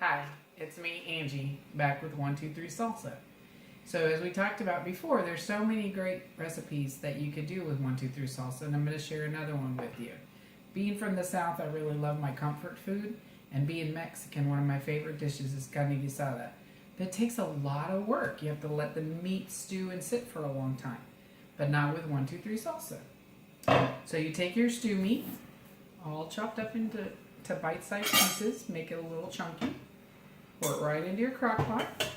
Hi, it's me, Angie, back with 123 Salsa. So as we talked about before, there's so many great recipes that you could do with 123 Salsa, and I'm going to share another one with you. Being from the South, I really love my comfort food, and being Mexican, one of my favorite dishes is Carne Guisada. That takes a lot of work. You have to let the meat stew and sit for a long time, but not with 123 Salsa. So you take your stew meat, all chopped up into bite-sized pieces, make it a little chunky, pour it right into your crock pot.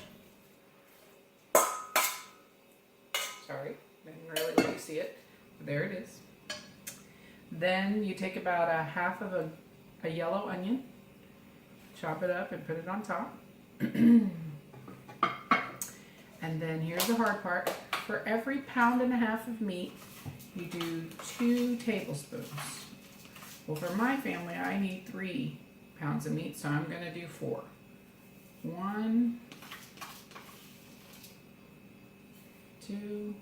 Sorry, didn't really let you see it, but there it is. Then you take about a half of a yellow onion, chop it up and put it on top. And then here's the hard part. For every 1.5 pounds of meat, you do 2 tablespoons. Well, for my family, I need 3 pounds of meat, so I'm going to do 4. 1, 2,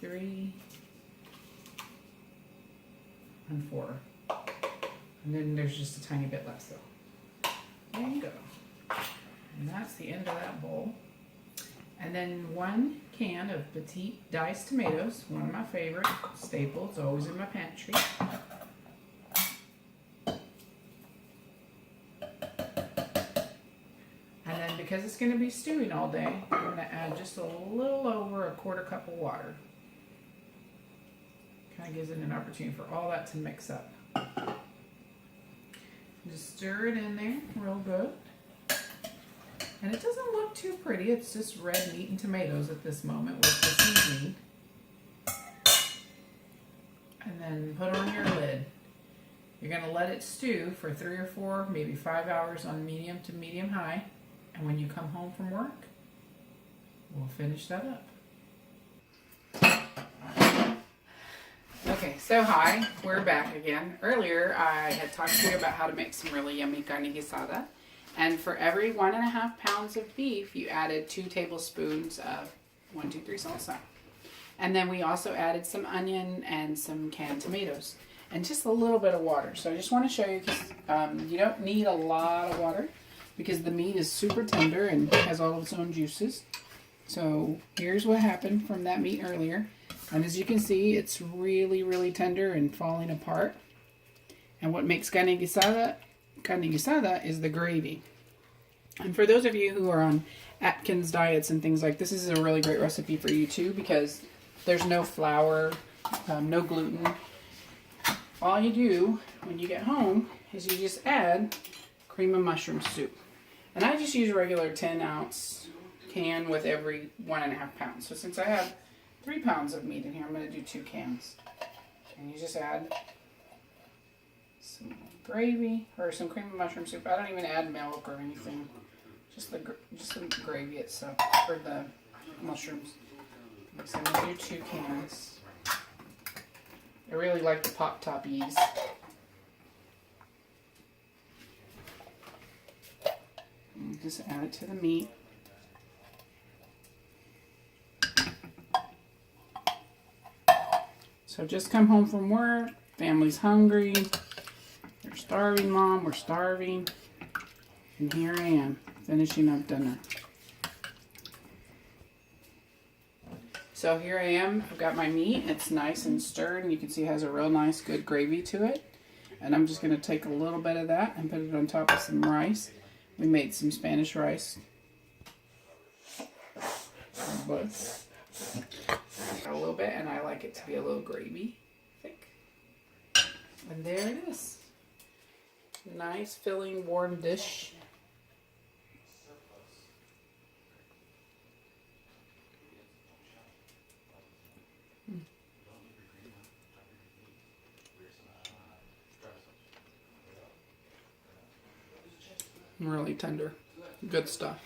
3, and 4. And then there's just a tiny bit left, so there you go. And that's the end of that bowl. And then 1 can of petite diced tomatoes, one of my favorite staples, always in my pantry. And then because it's going to be stewing all day, I'm going to add just a little over a 1/4 cup of water. Kind of gives it an opportunity for all that to mix up. Just stir it in there real good. And it doesn't look too pretty. It's just red meat and tomatoes at this moment with the seasoning. And then put on your lid. You're going to let it stew for 3 or 4, maybe 5 hours on medium to medium high. And when you come home from work, we'll finish that up. Okay, so hi, we're back again. Earlier I had talked to you about how to make some really yummy carne guisada. And for every 1.5 pounds of beef, you added 2 tablespoons of 123 salsa. And then we also added some onion and some canned tomatoes and just a little bit of water. So I just want to show you, because you don't need a lot of water because the meat is super tender and has all of its own juices. So here's what happened from that meat earlier. And as you can see, it's really, really tender and falling apart. And what makes carne guisada is the gravy. And for those of you who are on Atkins diets and things like this, is a really great recipe for you too, because there's no flour, no gluten. All you do when you get home is you just add cream of mushroom soup. And I just use a regular 10-ounce can with every 1.5 pounds. So since I have 3 pounds of meat in here, I'm going to do 2 cans. And you just add some gravy or some cream of mushroom soup. I don't even add milk or anything. Just the gravy itself for the mushrooms. So I'm going to do 2 cans. I really like the pop toppies. And just add it to the meat. So just come home from work, family's hungry, they're starving, Mom, we're starving, and here I am, finishing up dinner. So here I am, I've got my meat, it's nice and stirred, and you can see it has a real nice, good gravy to it. And I'm just going to take a little bit of that and put it on top of some rice. We made some Spanish rice. A little bit, and I like it to be a little gravy thick. And there it is. Nice, filling, warm dish. Really tender. Good stuff.